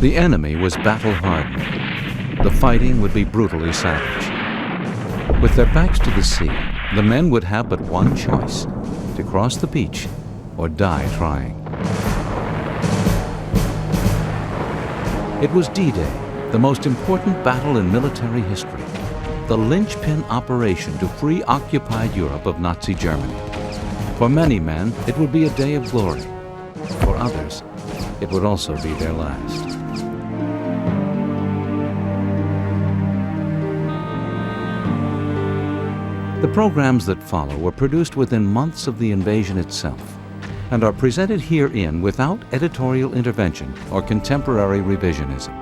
The enemy was battle-hardened. The fighting would be brutally savage. With their backs to the sea, the men would have but one choice: to cross the beach or die trying. It was D-Day, the most important battle in military history, the linchpin operation to free occupied Europe of Nazi Germany. For many men, it would be a day of glory. For others, it would also be their last. The programs that follow were produced within months of the invasion itself and are presented herein without editorial intervention or contemporary revisionism.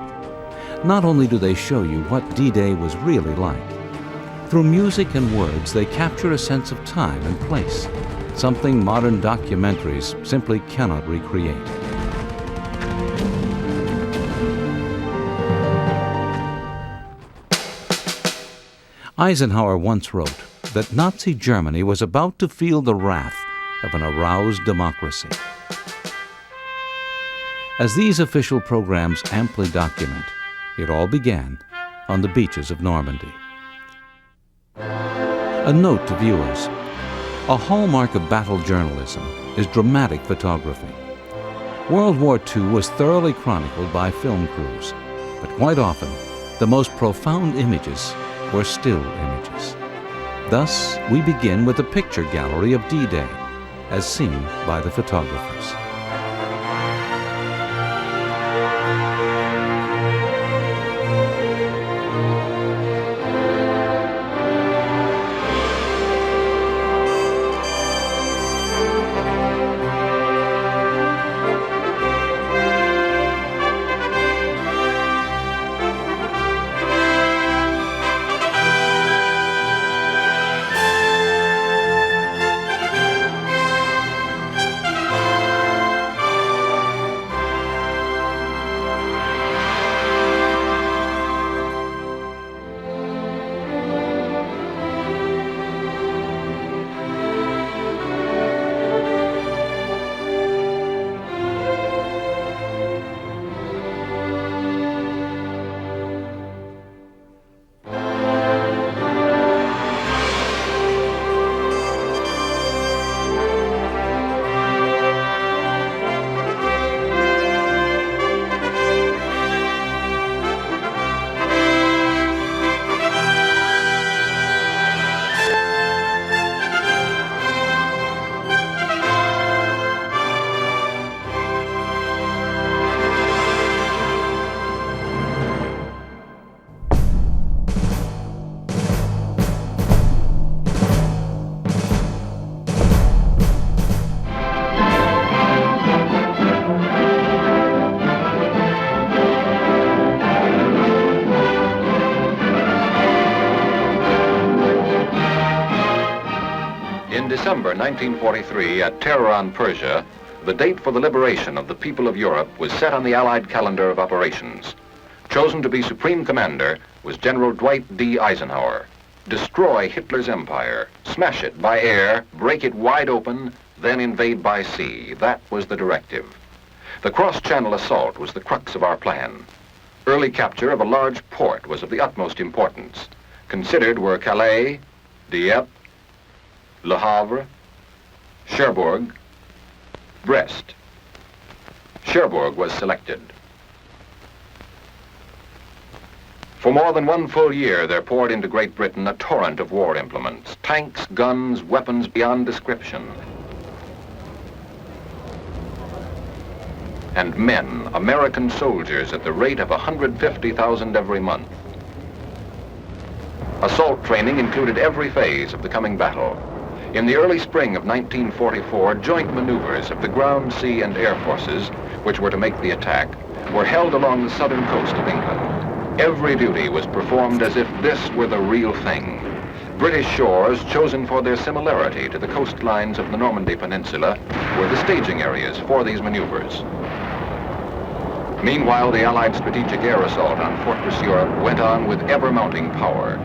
Not only do they show you what D-Day was really like, through music and words they capture a sense of time and place, something modern documentaries simply cannot recreate. Eisenhower once wrote that Nazi Germany was about to feel the wrath of an aroused democracy. As these official programs amply document, it all began on the beaches of Normandy. A note to viewers: a hallmark of battle journalism is dramatic photography. World War II was thoroughly chronicled by film crews, but quite often the most profound images were still images. Thus, we begin with a picture gallery of D-Day, as seen by the photographers. In December 1943, at Tehran, Persia, the date for the liberation of the people of Europe was set on the Allied calendar of operations. Chosen to be Supreme Commander was General Dwight D. Eisenhower. Destroy Hitler's empire, smash it by air, break it wide open, then invade by sea. That was the directive. The cross-channel assault was the crux of our plan. Early capture of a large port was of the utmost importance. Considered were Calais, Dieppe, Le Havre, Cherbourg, Brest. Cherbourg was selected. For more than one full year, there poured into Great Britain a torrent of war implements, tanks, guns, weapons beyond description. And men, American soldiers, at the rate of 150,000 every month. Assault training included every phase of the coming battle. In the early spring of 1944, joint maneuvers of the ground, sea, and air forces, which were to make the attack, were held along the southern coast of England. Every duty was performed as if this were the real thing. British shores, chosen for their similarity to the coastlines of the Normandy Peninsula, were the staging areas for these maneuvers. Meanwhile, the Allied strategic air assault on Fortress Europe went on with ever-mounting power.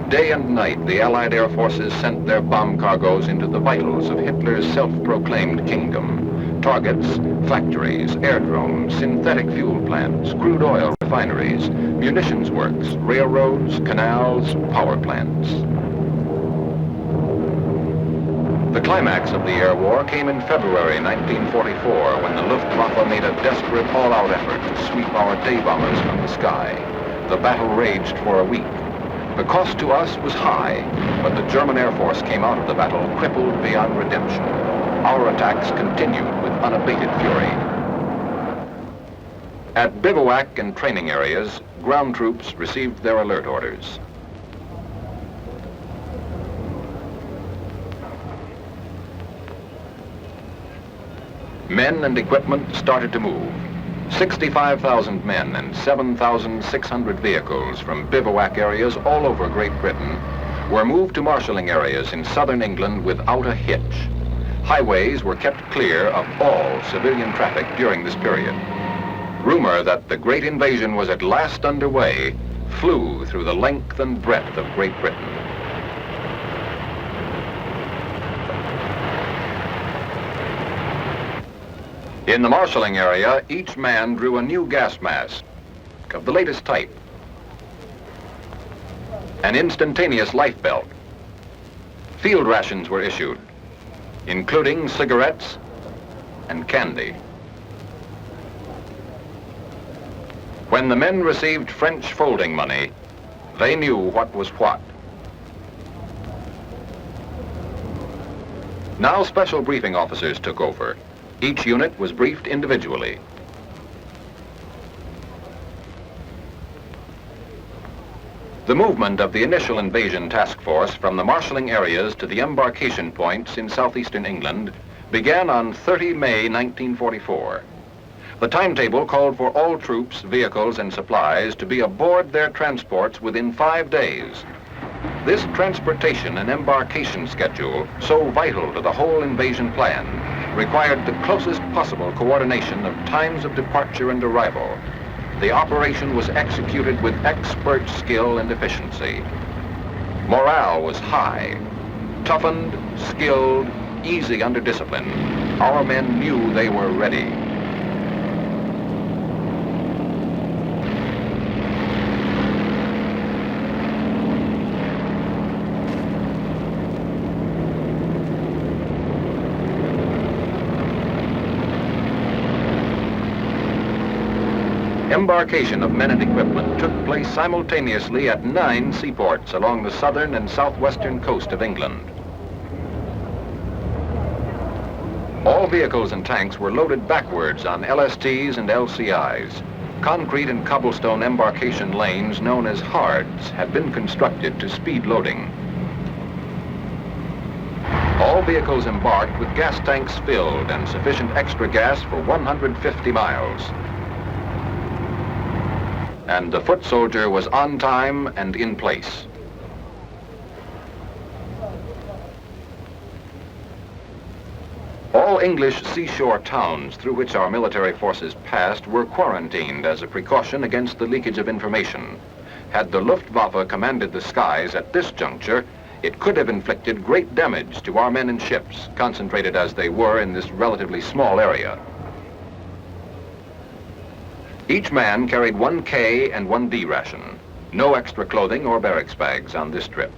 Day and night, the Allied air forces sent their bomb cargoes into the vitals of Hitler's self-proclaimed kingdom, Targets, factories, aerodromes, synthetic fuel plants, crude oil refineries, munitions works, railroads, canals, power plants. The climax of the air war came in February 1944 when the Luftwaffe made a desperate all-out effort to sweep our day bombers from the sky. The battle raged for a week. The cost to us was high, but the German Air Force came out of the battle crippled beyond redemption. Our attacks continued with unabated fury. At bivouac and training areas, ground troops received their alert orders. Men and equipment started to move. 65,000 men and 7,600 vehicles from bivouac areas all over Great Britain were moved to marshalling areas in southern England without a hitch. Highways were kept clear of all civilian traffic during this period. Rumor that the great invasion was at last underway flew through the length and breadth of Great Britain. In the marshalling area, each man drew a new gas mask of the latest type, an instantaneous life belt. Field rations were issued, including cigarettes and candy. When the men received French folding money, they knew what was what. Now special briefing officers took over. Each unit was briefed individually. The movement of the initial invasion task force from the marshalling areas to the embarkation points in southeastern England began on 30 May 1944. The timetable called for all troops, vehicles, and supplies to be aboard their transports within 5 days. This transportation and embarkation schedule, so vital to the whole invasion plan, required the closest possible coordination of times of departure and arrival. The operation was executed with expert skill and efficiency. Morale was high. Toughened, skilled, easy under discipline, our men knew they were ready. Embarkation of men and equipment took place simultaneously at 9 seaports along the southern and southwestern coast of England. All vehicles and tanks were loaded backwards on LSTs and LCIs. Concrete and cobblestone embarkation lanes known as hards had been constructed to speed loading. All vehicles embarked with gas tanks filled and sufficient extra gas for 150 miles. And the foot soldier was on time and in place. All English seashore towns through which our military forces passed were quarantined as a precaution against the leakage of information. Had the Luftwaffe commanded the skies at this juncture, it could have inflicted great damage to our men and ships, concentrated as they were in this relatively small area. Each man carried 1 K and 1 D ration. No extra clothing or barracks bags on this trip.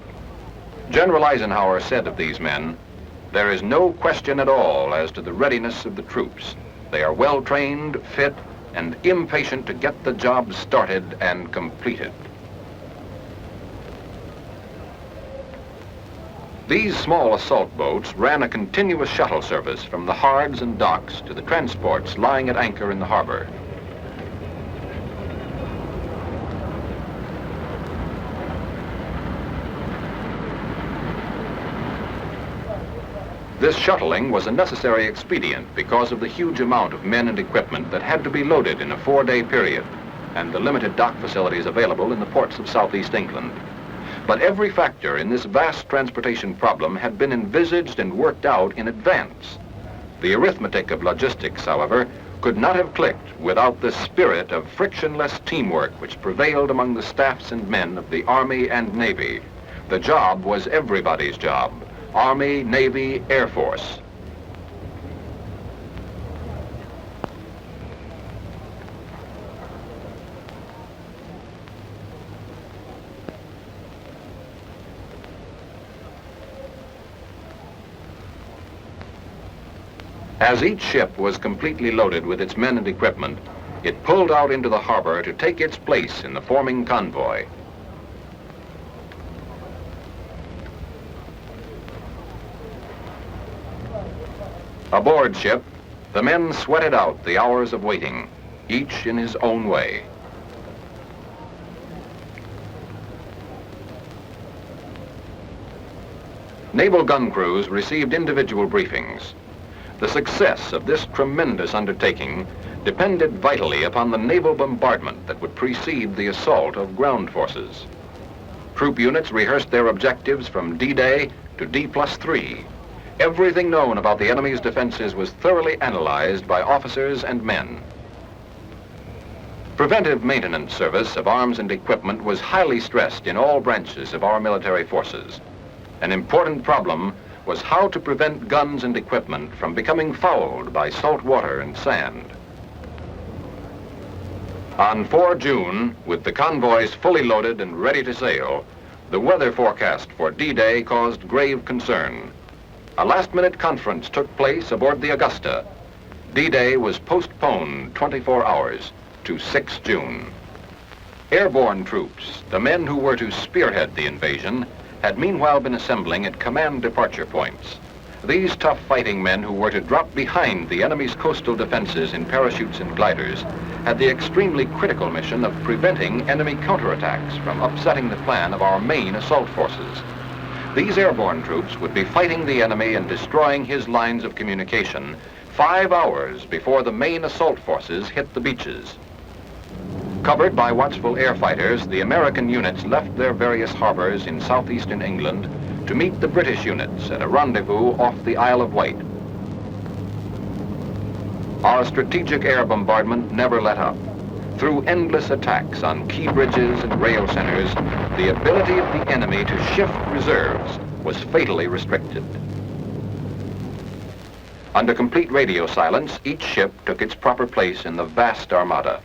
General Eisenhower said of these men, "There is no question at all as to the readiness of the troops. They are well trained, fit, and impatient to get the job started and completed." These small assault boats ran a continuous shuttle service from the hards and docks to the transports lying at anchor in the harbor. This shuttling was a necessary expedient because of the huge amount of men and equipment that had to be loaded in a 4-day period and the limited dock facilities available in the ports of southeast England. But every factor in this vast transportation problem had been envisaged and worked out in advance. The arithmetic of logistics, however, could not have clicked without the spirit of frictionless teamwork which prevailed among the staffs and men of the Army and Navy. The job was everybody's job. Army, Navy, Air Force. As each ship was completely loaded with its men and equipment, it pulled out into the harbor to take its place in the forming convoy. Aboard ship, the men sweated out the hours of waiting, each in his own way. Naval gun crews received individual briefings. The success of this tremendous undertaking depended vitally upon the naval bombardment that would precede the assault of ground forces. Troop units rehearsed their objectives from D-Day to D+3. Everything known about the enemy's defenses was thoroughly analyzed by officers and men. Preventive maintenance service of arms and equipment was highly stressed in all branches of our military forces. An important problem was how to prevent guns and equipment from becoming fouled by salt water and sand. On 4 June, with the convoys fully loaded and ready to sail, the weather forecast for D-Day caused grave concern. A last-minute conference took place aboard the Augusta. D-Day was postponed 24 hours to 6 June. Airborne troops, the men who were to spearhead the invasion, had meanwhile been assembling at command departure points. These tough fighting men who were to drop behind the enemy's coastal defenses in parachutes and gliders had the extremely critical mission of preventing enemy counterattacks from upsetting the plan of our main assault forces. These airborne troops would be fighting the enemy and destroying his lines of communication 5 hours before the main assault forces hit the beaches. Covered by watchful air fighters, the American units left their various harbors in southeastern England to meet the British units at a rendezvous off the Isle of Wight. Our strategic air bombardment never let up. Through endless attacks on key bridges and rail centers, the ability of the enemy to shift reserves was fatally restricted. Under complete radio silence, each ship took its proper place in the vast armada.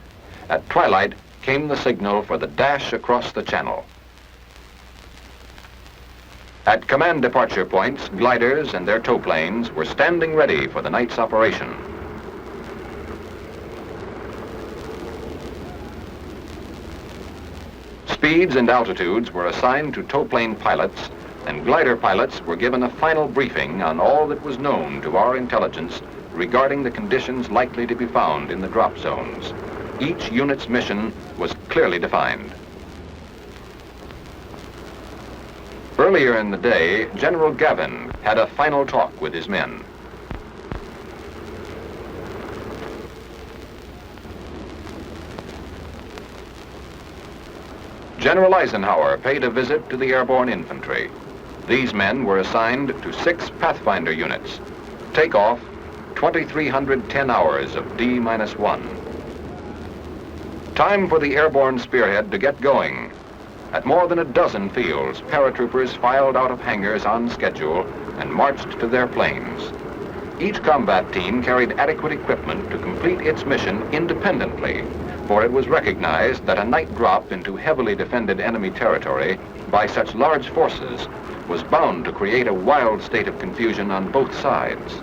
At twilight came the signal for the dash across the channel. At command departure points, gliders and their tow planes were standing ready for the night's operation. Speeds and altitudes were assigned to tow plane pilots, and glider pilots were given a final briefing on all that was known to our intelligence regarding the conditions likely to be found in the drop zones. Each unit's mission was clearly defined. Earlier in the day, General Gavin had a final talk with his men. General Eisenhower paid a visit to the airborne infantry. These men were assigned to 6 Pathfinder units. Takeoff, 2,310 hours of D-1. Time for the airborne spearhead to get going. At more than a dozen fields, paratroopers filed out of hangars on schedule and marched to their planes. Each combat team carried adequate equipment to complete its mission independently, for it was recognized that a night drop into heavily defended enemy territory by such large forces was bound to create a wild state of confusion on both sides.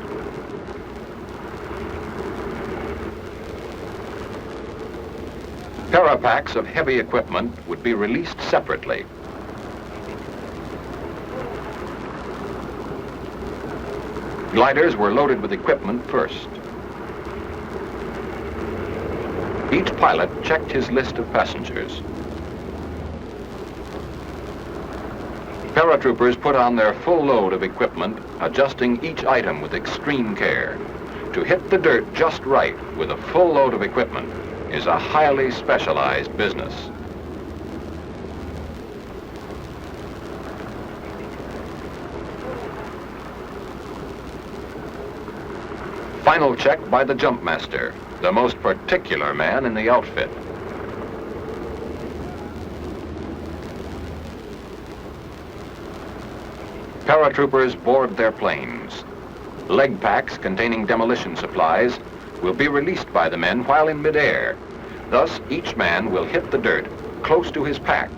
Parapacks of heavy equipment would be released separately. Gliders were loaded with equipment first. Each pilot checked his list of passengers. Paratroopers put on their full load of equipment, adjusting each item with extreme care. To hit the dirt just right with a full load of equipment is a highly specialized business. Final check by the jump master, the most particular man in the outfit. Paratroopers board their planes. Leg packs containing demolition supplies will be released by the men while in midair. Thus, each man will hit the dirt close to his pack.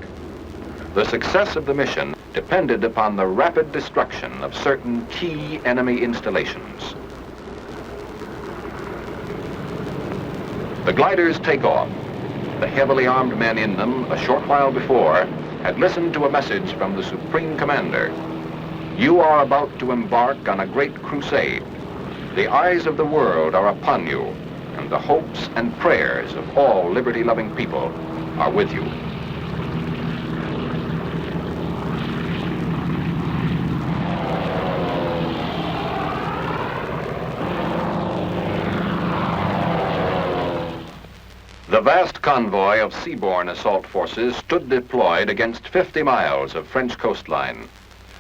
The success of the mission depended upon the rapid destruction of certain key enemy installations. The gliders take off. The heavily armed men in them, a short while before, had listened to a message from the Supreme Commander. You are about to embark on a great crusade. The eyes of the world are upon you, and the hopes and prayers of all liberty-loving people are with you. The vast convoy of seaborne assault forces stood deployed against 50 miles of French coastline.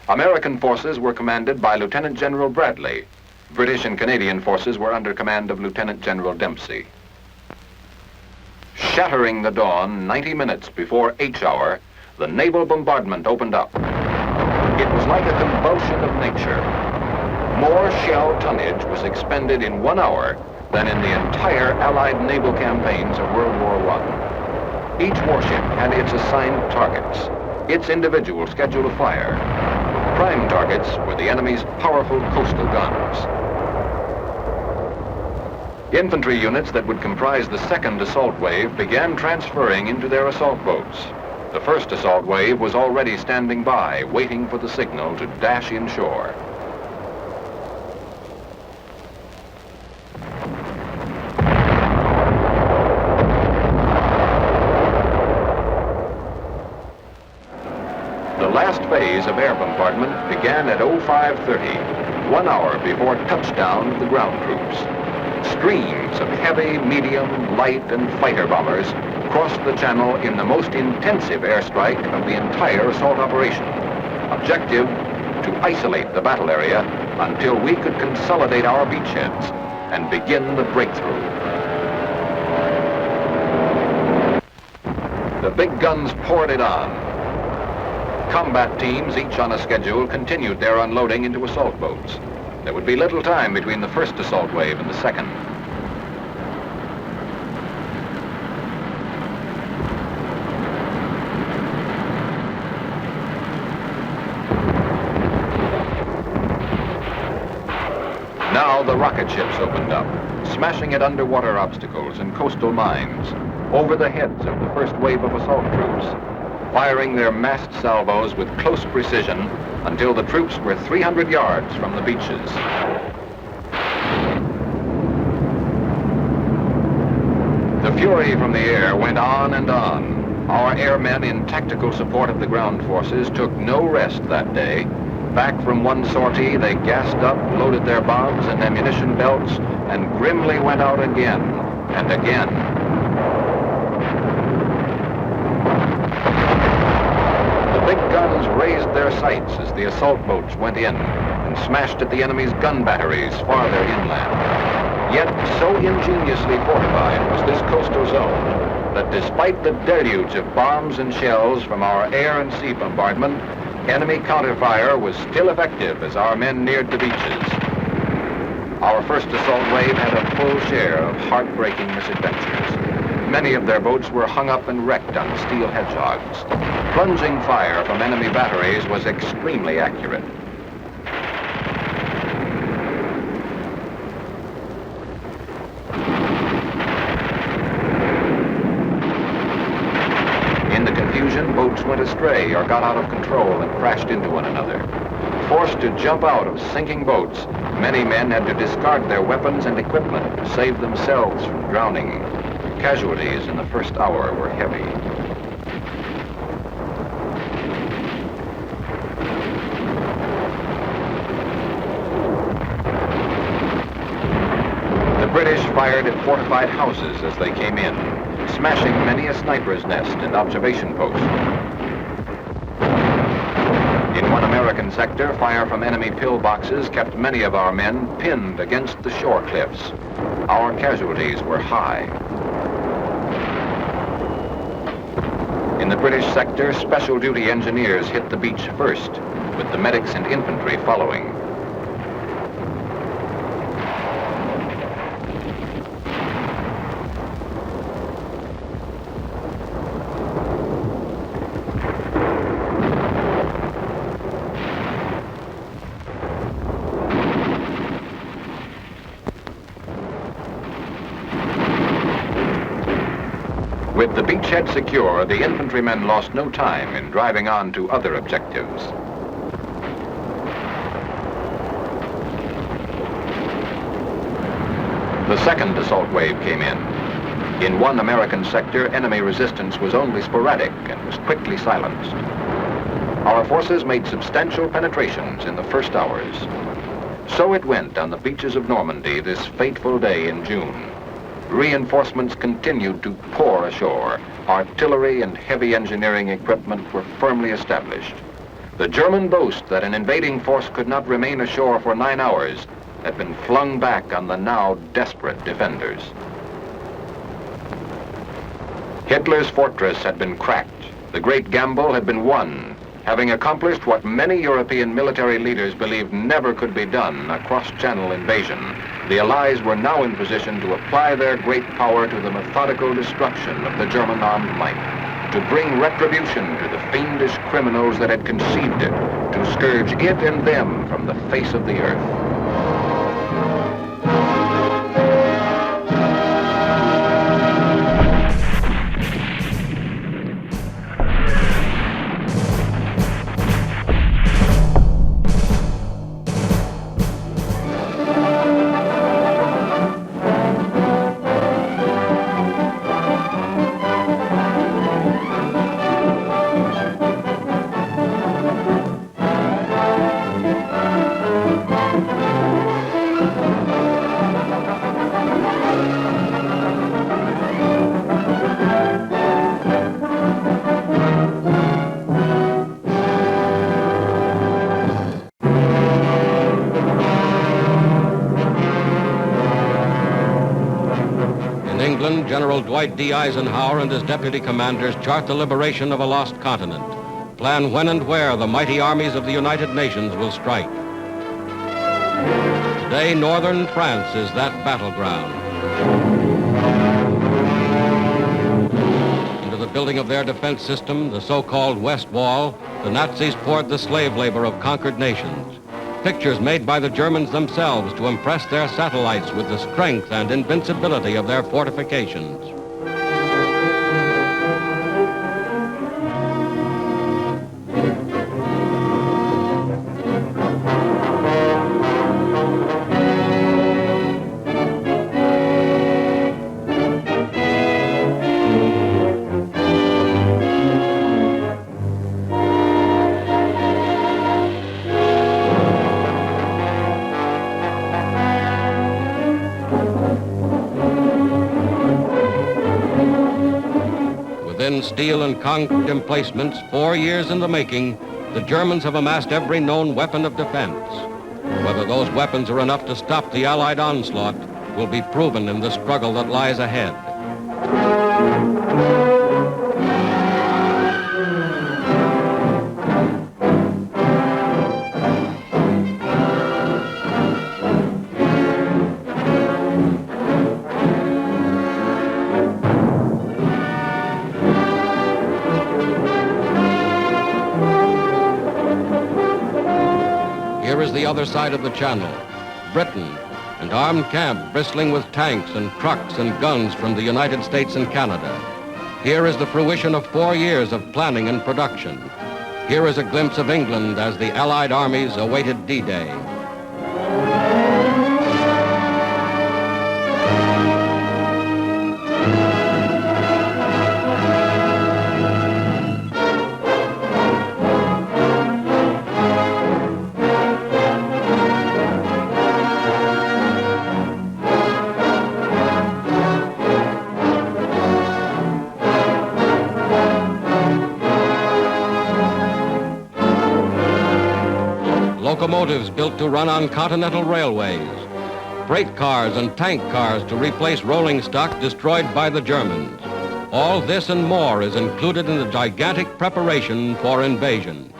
American forces were commanded by Lieutenant General Bradley. British and Canadian forces were under command of Lieutenant General Dempsey. Shattering the dawn 90 minutes before H hour, the naval bombardment opened up. It was like a convulsion of nature. More shell tonnage was expended in 1 hour than in the entire Allied naval campaigns of World War I. Each warship had its assigned targets, its individual schedule of fire. Prime targets were the enemy's powerful coastal guns. Infantry units that would comprise the second assault wave began transferring into their assault boats. The first assault wave was already standing by, waiting for the signal to dash inshore. The last phase of air bombardment began at 0530, 1 hour before touchdown of the ground troops. Streams of heavy, medium, light, and fighter bombers crossed the channel in the most intensive airstrike of the entire assault operation. Objective, to isolate the battle area until we could consolidate our beachheads and begin the breakthrough. The big guns poured it on. Combat teams, each on a schedule, continued their unloading into assault boats. There would be little time between the first assault wave and the second. Now the rocket ships opened up, smashing at underwater obstacles and coastal mines, over the heads of the first wave of assault troops, firing their massed salvos with close precision until the troops were 300 yards from the beaches. The fury from the air went on and on. Our airmen in tactical support of the ground forces took no rest that day. Back from one sortie, they gassed up, loaded their bombs and ammunition belts, and grimly went out again and again. The big guns raised their sights as the assault boats went in and smashed at the enemy's gun batteries farther inland. Yet so ingeniously fortified was this coastal zone that despite the deluge of bombs and shells from our air and sea bombardment, enemy counterfire was still effective as our men neared the beaches. Our first assault wave had a full share of heartbreaking misadventures. Many of their boats were hung up and wrecked on steel hedgehogs. Plunging fire from enemy batteries was extremely accurate. In the confusion, boats went astray or got out of control and crashed into one another. Forced to jump out of sinking boats, many men had to discard their weapons and equipment to save themselves from drowning. Casualties in the first hour were heavy. The British fired at fortified houses as they came in, smashing many a sniper's nest and observation post. In one American sector, fire from enemy pillboxes kept many of our men pinned against the shore cliffs. Our casualties were high. In the British sector, special duty engineers hit the beach first, with the medics and infantry following. With the beachhead secure, the infantrymen lost no time in driving on to other objectives. The second assault wave came in. In one American sector, enemy resistance was only sporadic and was quickly silenced. Our forces made substantial penetrations in the first hours. So it went on the beaches of Normandy this fateful day in June. Reinforcements continued to pour ashore. Artillery and heavy engineering equipment were firmly established. The German boast that an invading force could not remain ashore for 9 hours had been flung back on the now desperate defenders. Hitler's fortress had been cracked. The great gamble had been won, having accomplished what many European military leaders believed never could be done, a cross-channel invasion. The Allies were now in position to apply their great power to the methodical destruction of the German armed might, to bring retribution to the fiendish criminals that had conceived it, to scourge it and them from the face of the earth. General Dwight D. Eisenhower and his deputy commanders chart the liberation of a lost continent, plan when and where the mighty armies of the United Nations will strike. Today, northern France is that battleground. Into the building of their defense system, the so-called West Wall, the Nazis poured the slave labor of conquered nations. Pictures made by the Germans themselves to impress their satellites with the strength and invincibility of their fortifications. Within steel and concrete emplacements, 4 years in the making, the Germans have amassed every known weapon of defense. Whether those weapons are enough to stop the Allied onslaught will be proven in the struggle that lies ahead. Here is the other side of the channel, Britain, an armed camp bristling with tanks and trucks and guns from the United States and Canada. Here is the fruition of 4 years of planning and production. Here is a glimpse of England as the Allied armies awaited D-Day. Locomotives built to run on continental railways, freight cars and tank cars to replace rolling stock destroyed by the Germans. All this and more is included in the gigantic preparation for invasion.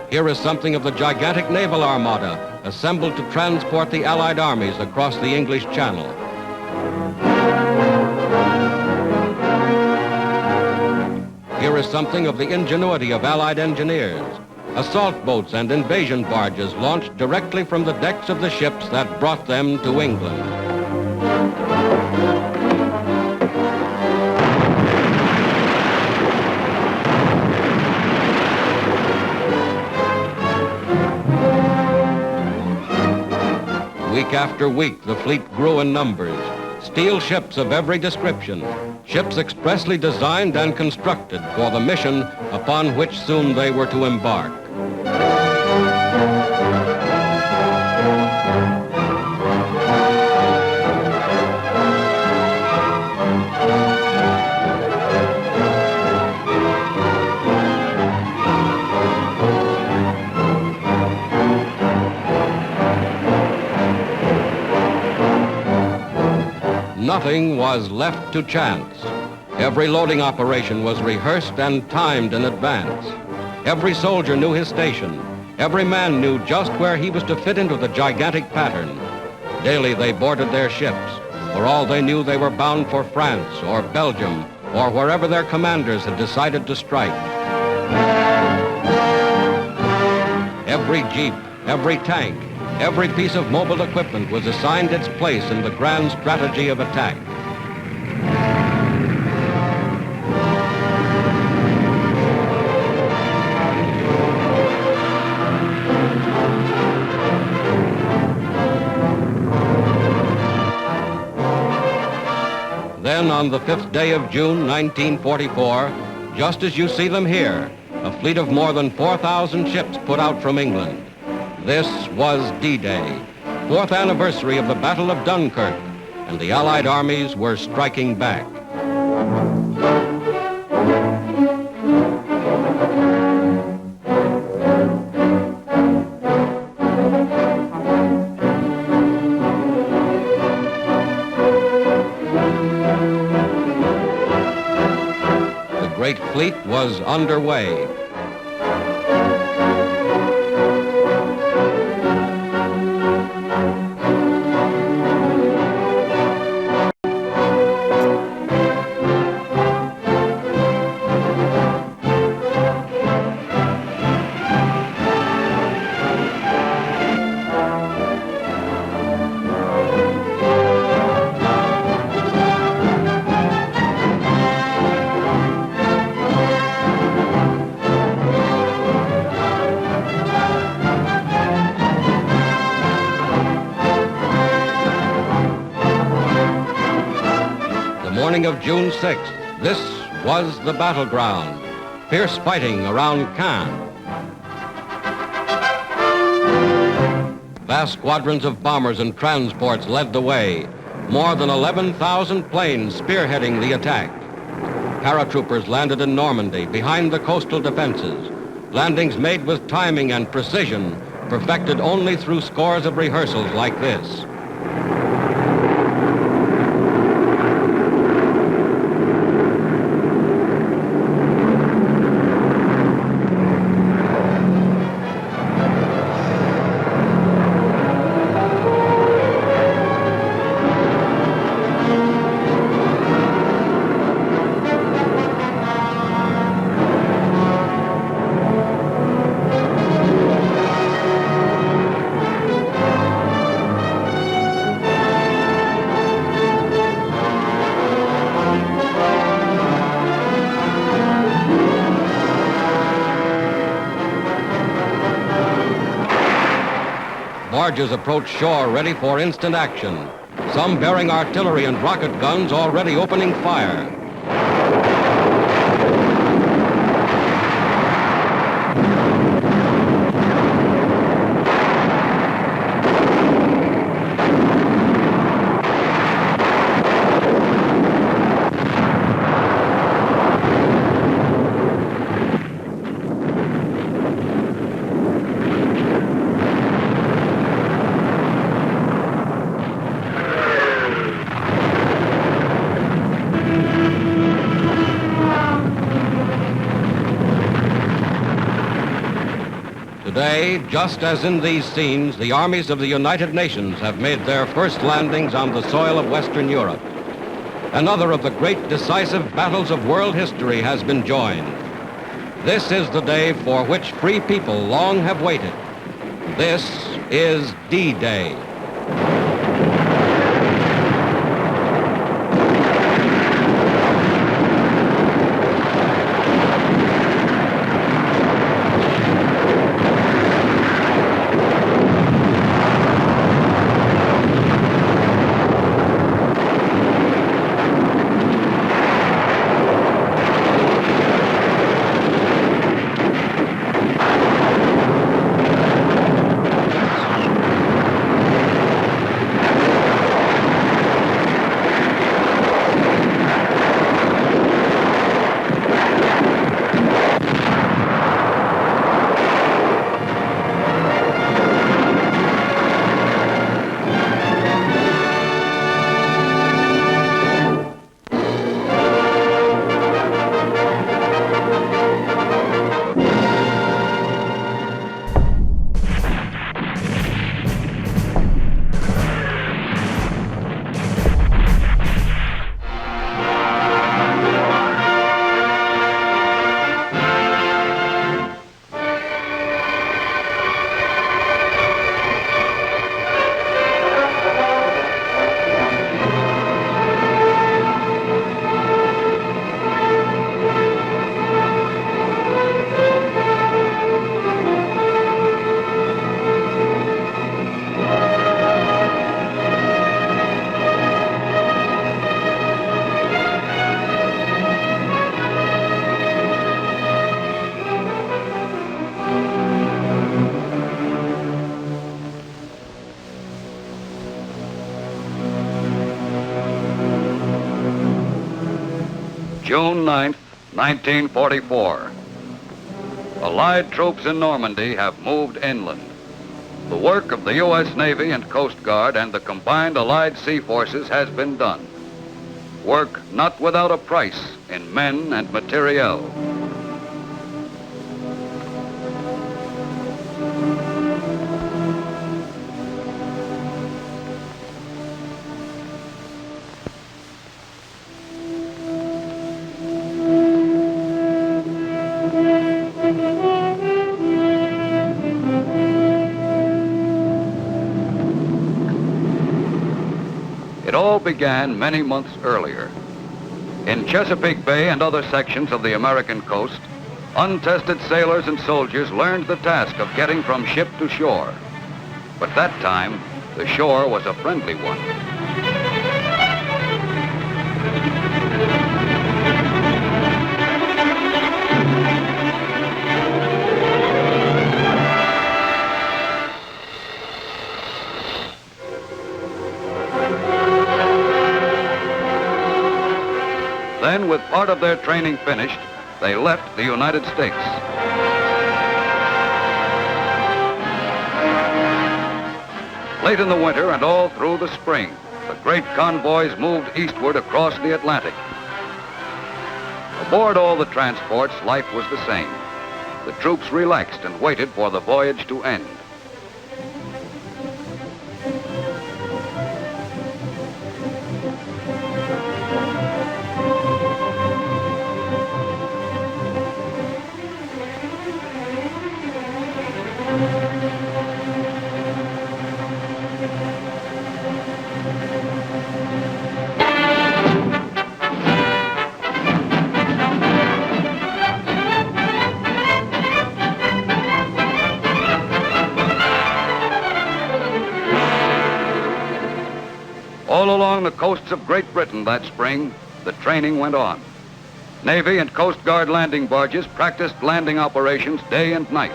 Here is something of the gigantic naval armada assembled to transport the Allied armies across the English Channel. Here is something of the ingenuity of Allied engineers. Assault boats and invasion barges launched directly from the decks of the ships that brought them to England. Week after week, the fleet grew in numbers. Steel ships of every description, ships expressly designed and constructed for the mission upon which soon they were to embark. Nothing was left to chance. Every loading operation was rehearsed and timed in advance. Every soldier knew his station. Every man knew just where he was to fit into the gigantic pattern. Daily they boarded their ships. For all they knew, they were bound for France or Belgium or wherever their commanders had decided to strike. Every jeep, every tank, every piece of mobile equipment was assigned its place in the grand strategy of attack. Then on the 5th day of June, 1944, just as you see them here, a fleet of more than 4,000 ships put out from England. This was D-Day, 4th anniversary of the Battle of Dunkirk, and the Allied armies were striking back. The great fleet was underway. Morning of June 6th, this was the battleground. Fierce fighting around Caen. Vast squadrons of bombers and transports led the way. More than 11,000 planes spearheading the attack. Paratroopers landed in Normandy behind the coastal defenses. Landings made with timing and precision, perfected only through scores of rehearsals like this. Barges approached shore ready for instant action, some bearing artillery and rocket guns already opening fire. Today, just as in these scenes, the armies of the United Nations have made their first landings on the soil of Western Europe. Another of the great decisive battles of world history has been joined. This is the day for which free people long have waited. This is D-Day. June 9th, 1944. Allied troops in Normandy have moved inland. The work of the U.S. Navy and Coast Guard and the combined Allied sea forces has been done. Work not without a price in men and materiel. It all began many months earlier. In Chesapeake Bay and other sections of the American coast, untested sailors and soldiers learned the task of getting from ship to shore. But that time, the shore was a friendly one. Then, with part of their training finished, they left the United States. Late in the winter and all through the spring, the great convoys moved eastward across the Atlantic. Aboard all the transports, life was the same. The troops relaxed and waited for the voyage to end. All along the coasts of Great Britain that spring, the training went on. Navy and Coast Guard landing barges practiced landing operations day and night.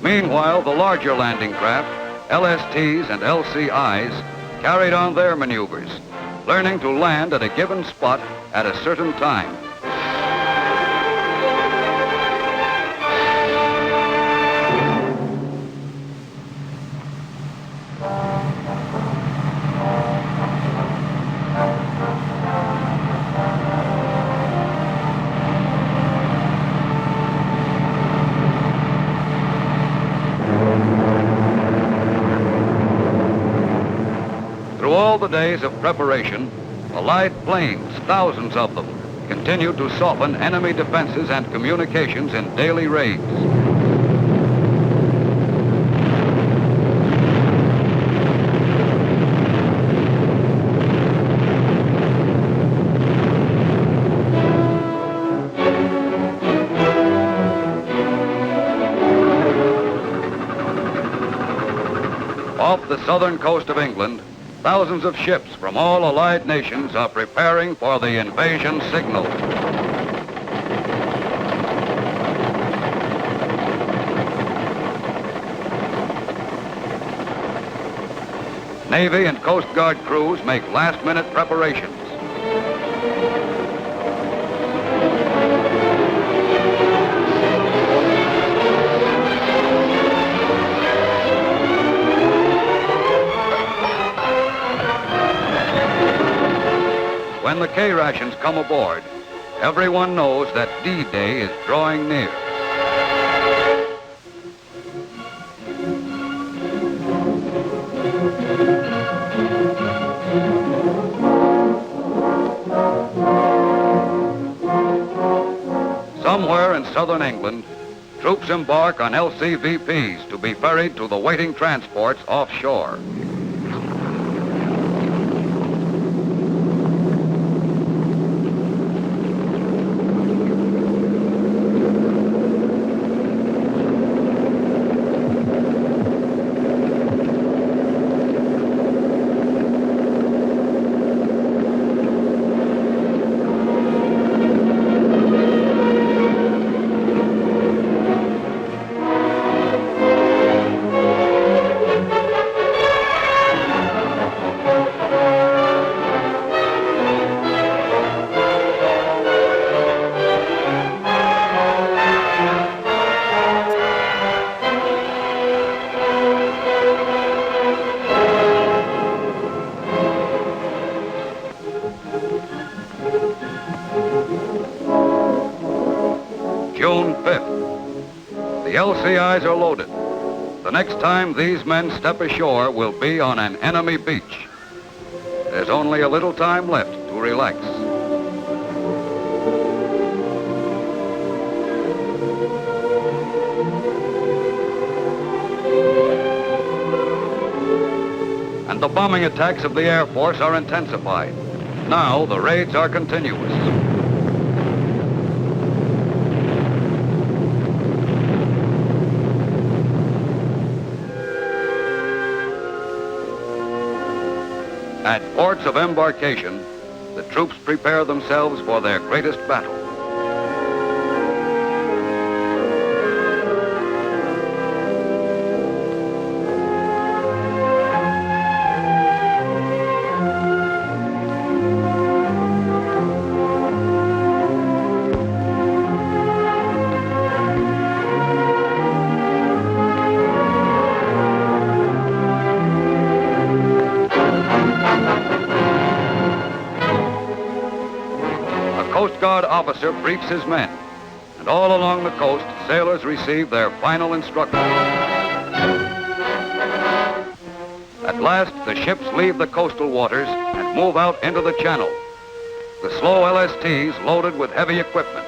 Meanwhile, the larger landing craft, LSTs and LCIs, carried on their maneuvers, learning to land at a given spot at a certain time. Through all the days of preparation, Allied planes, thousands of them, continued to soften enemy defenses and communications in daily raids. Off the southern coast of England, thousands of ships from all Allied nations are preparing for the invasion signal. Navy and Coast Guard crews make last-minute preparations. When the K-rations come aboard, everyone knows that D-Day is drawing near. Somewhere in southern England, troops embark on LCVPs to be ferried to the waiting transports offshore. June 5th. The LCIs are loaded. The next time these men step ashore will be on an enemy beach. There's only a little time left to relax. And the bombing attacks of the Air Force are intensified. Now the raids are continuous. At ports of embarkation, the troops prepare themselves for their greatest battle. Coast Guard officer briefs his men, and all along the coast, sailors receive their final instructions. At last, the ships leave the coastal waters and move out into the channel. The slow LSTs loaded with heavy equipment,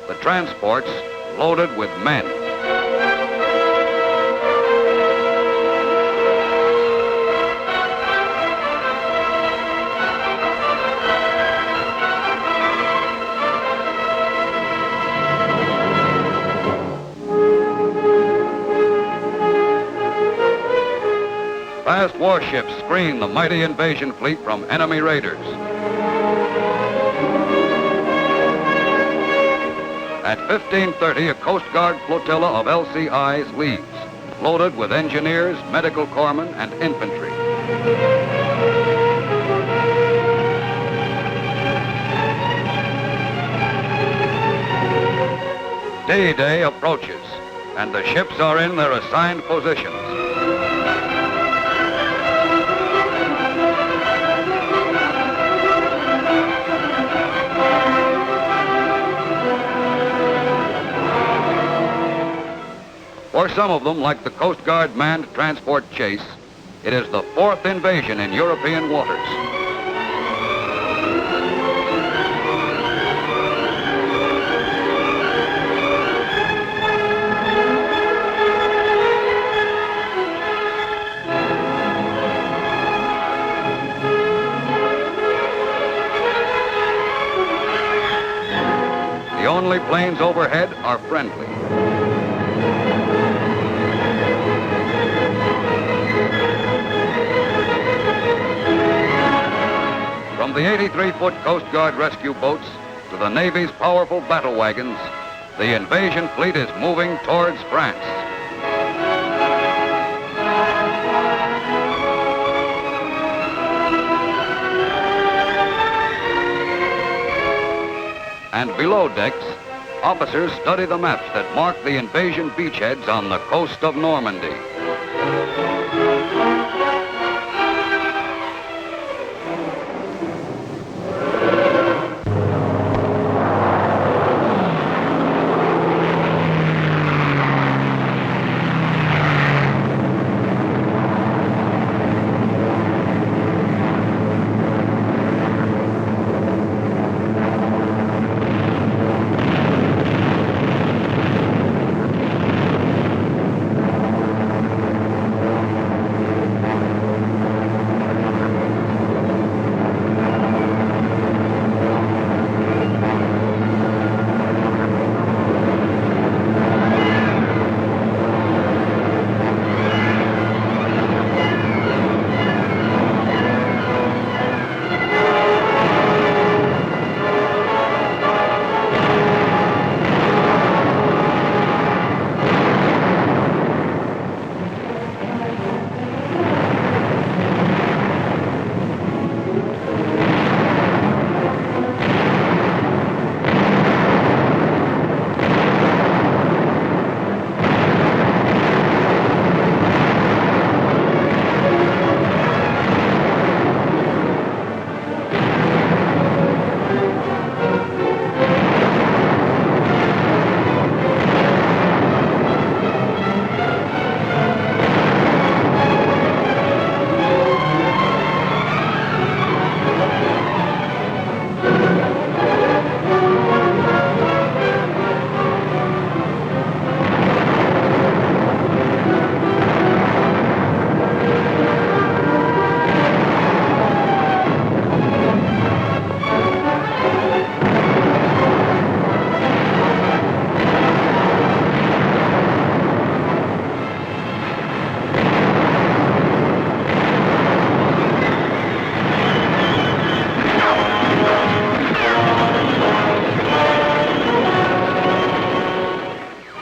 the transports loaded with men. Fast warships screen the mighty invasion fleet from enemy raiders. At 15:30, a Coast Guard flotilla of LCIs leaves, loaded with engineers, medical corpsmen, and infantry. D-Day approaches, and the ships are in their assigned positions. For some of them, like the Coast Guard manned transport Chase, it is the fourth invasion in European waters. The only planes overhead are friendly. From the 83-foot Coast Guard rescue boats to the Navy's powerful battle wagons, the invasion fleet is moving towards France. And below decks, officers study the maps that mark the invasion beachheads on the coast of Normandy.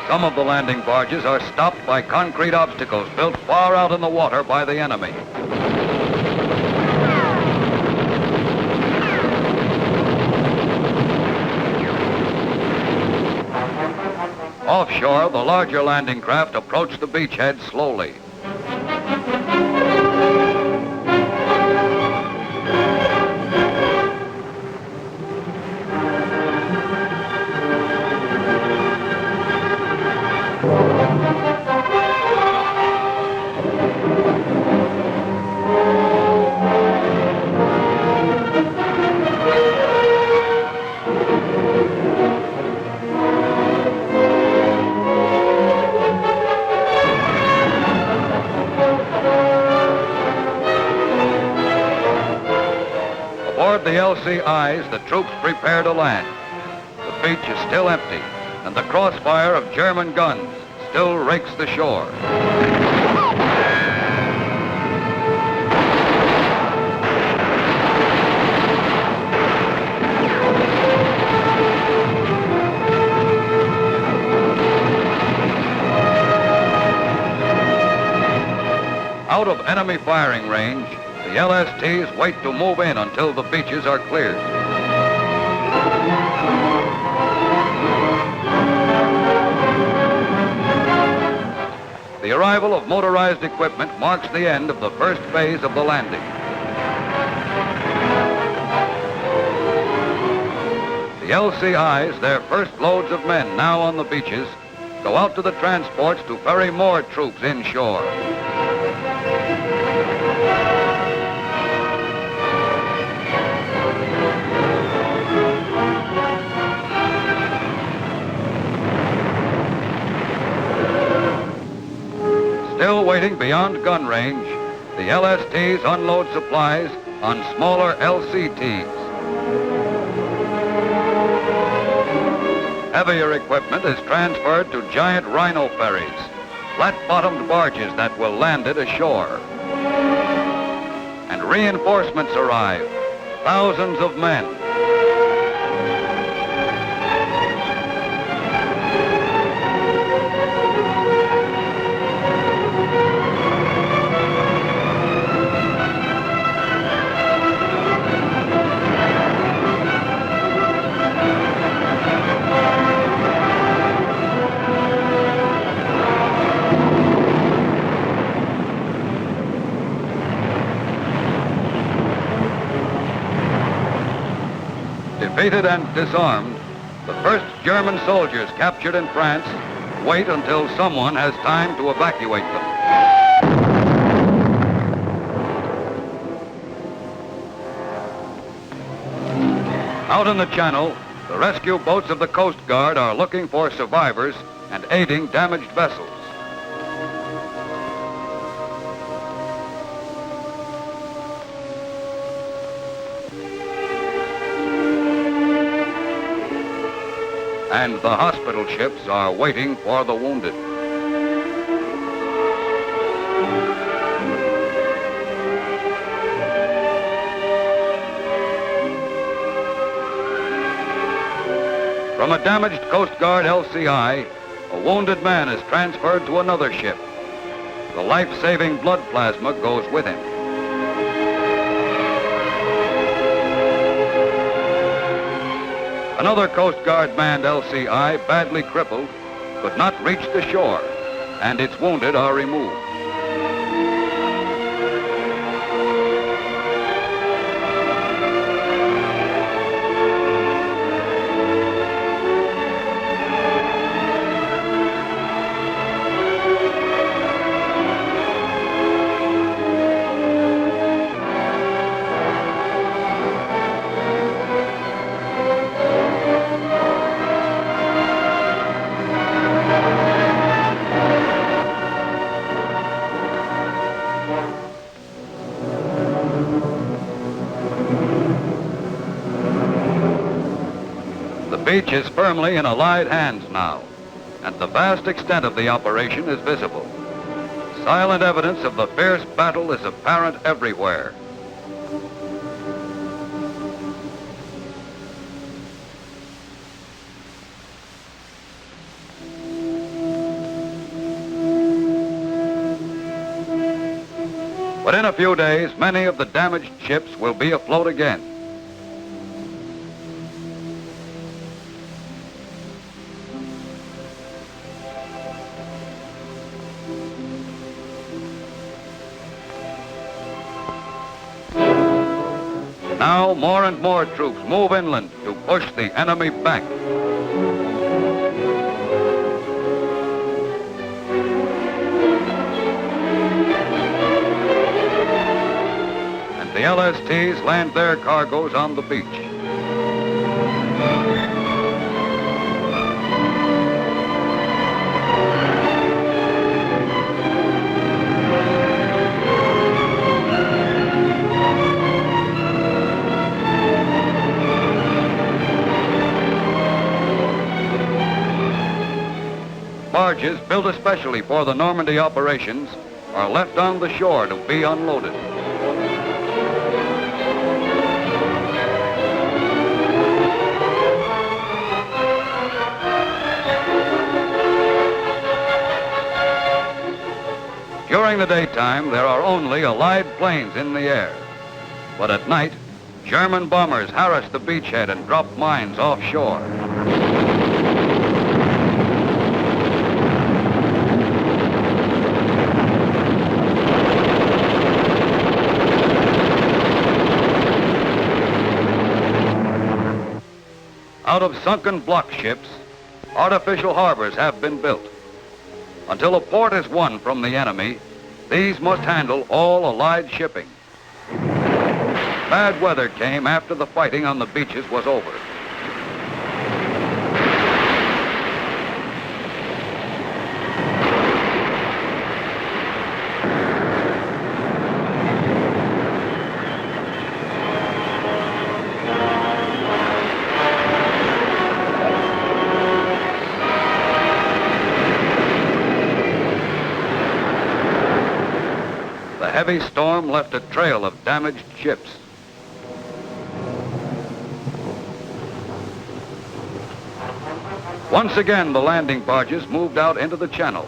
Some of the landing barges are stopped by concrete obstacles built far out in the water by the enemy. Offshore, the larger landing craft approach the beachhead slowly. Aboard the LCIs, the troops prepare to land. The beach is still empty, and the crossfire of German guns still rakes the shore. Out of enemy firing range, the LSTs wait to move in until the beaches are cleared. The arrival of motorized equipment marks the end of the first phase of the landing. The LCIs, their first loads of men now on the beaches, go out to the transports to ferry more troops inshore. Still waiting beyond gun range, the LSTs unload supplies on smaller LCTs. Heavier equipment is transferred to giant rhino ferries, flat-bottomed barges that will land it ashore. And reinforcements arrive, thousands of men. Defeated and disarmed, the first German soldiers captured in France wait until someone has time to evacuate them. Out in the Channel, the rescue boats of the Coast Guard are looking for survivors and aiding damaged vessels. And the hospital ships are waiting for the wounded. From a damaged Coast Guard LCI, a wounded man is transferred to another ship. The life-saving blood plasma goes with him. Another Coast Guard manned LCI, badly crippled, could not reach the shore, and its wounded are removed. The beach is firmly in Allied hands now, and the vast extent of the operation is visible. Silent evidence of the fierce battle is apparent everywhere. But in a few days, many of the damaged ships will be afloat again. Now more and more troops move inland to push the enemy back. And the LSTs land their cargoes on the beach. Barges built especially for the Normandy operations are left on the shore to be unloaded. During the daytime, there are only Allied planes in the air. But at night, German bombers harass the beachhead and drop mines offshore. Out of sunken block ships, artificial harbors have been built. Until a port is won from the enemy, these must handle all Allied shipping. Bad weather came after the fighting on the beaches was over. The heavy storm left a trail of damaged ships. Once again, the landing barges moved out into the channel,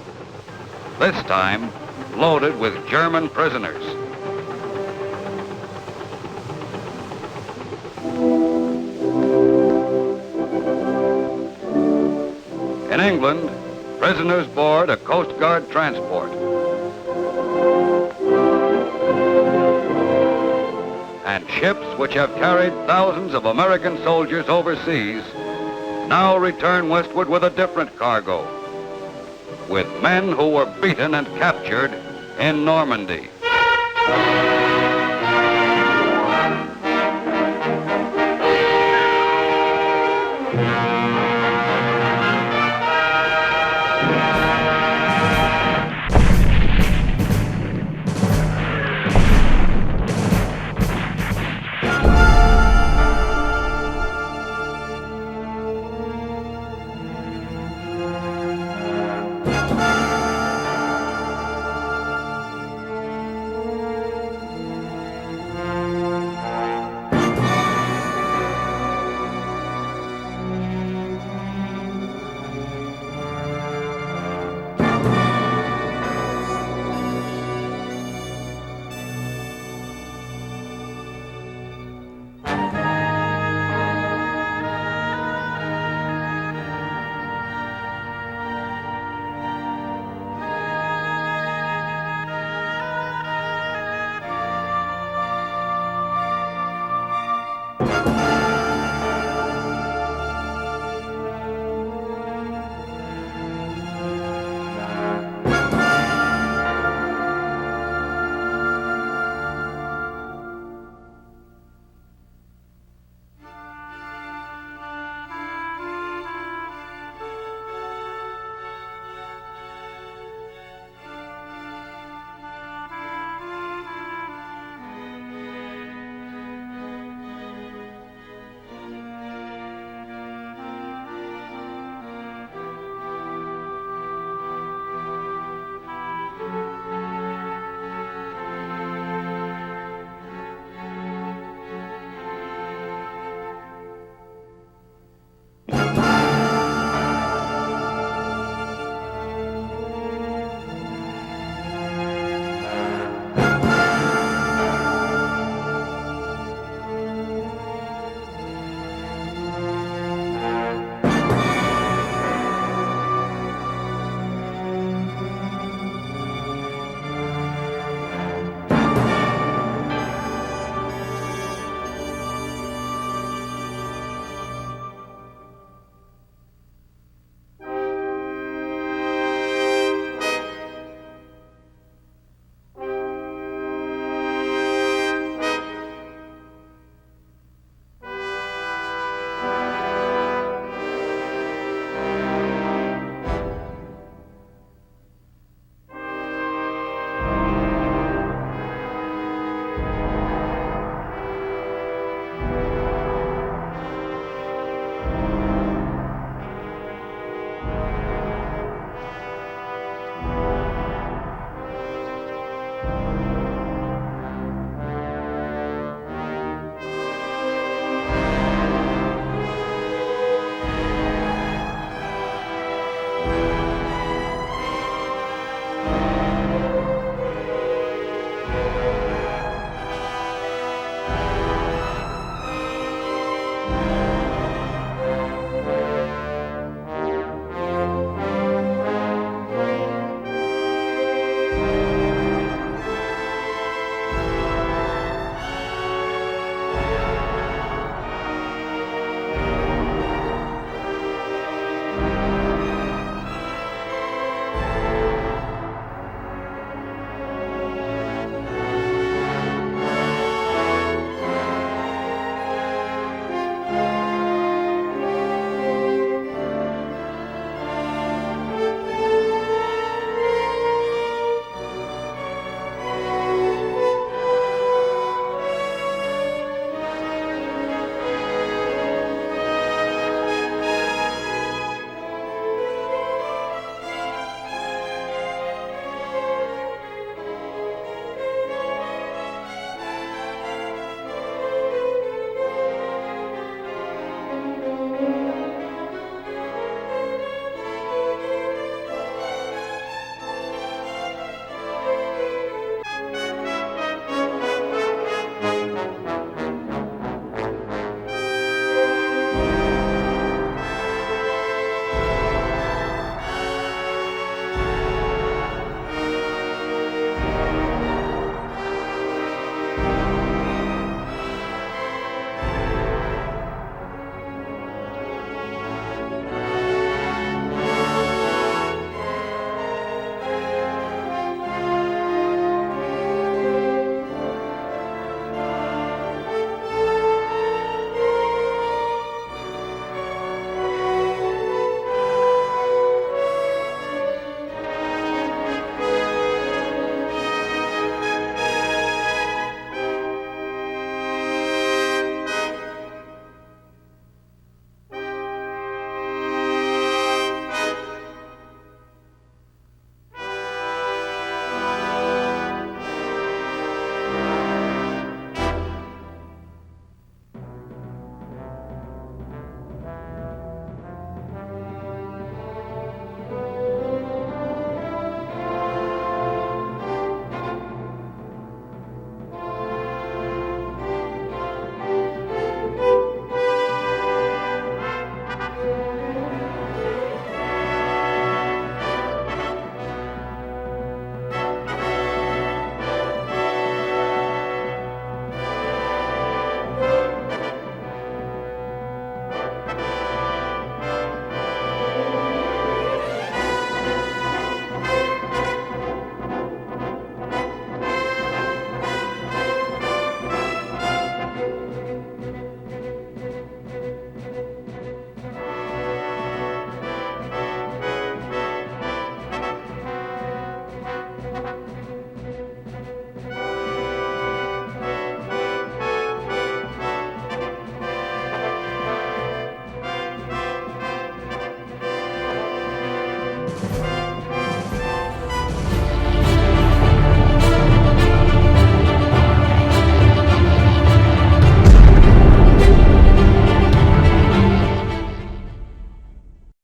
this time loaded with German prisoners. In England, prisoners board a Coast Guard transport. And ships which have carried thousands of American soldiers overseas now return westward with a different cargo, with men who were beaten and captured in Normandy.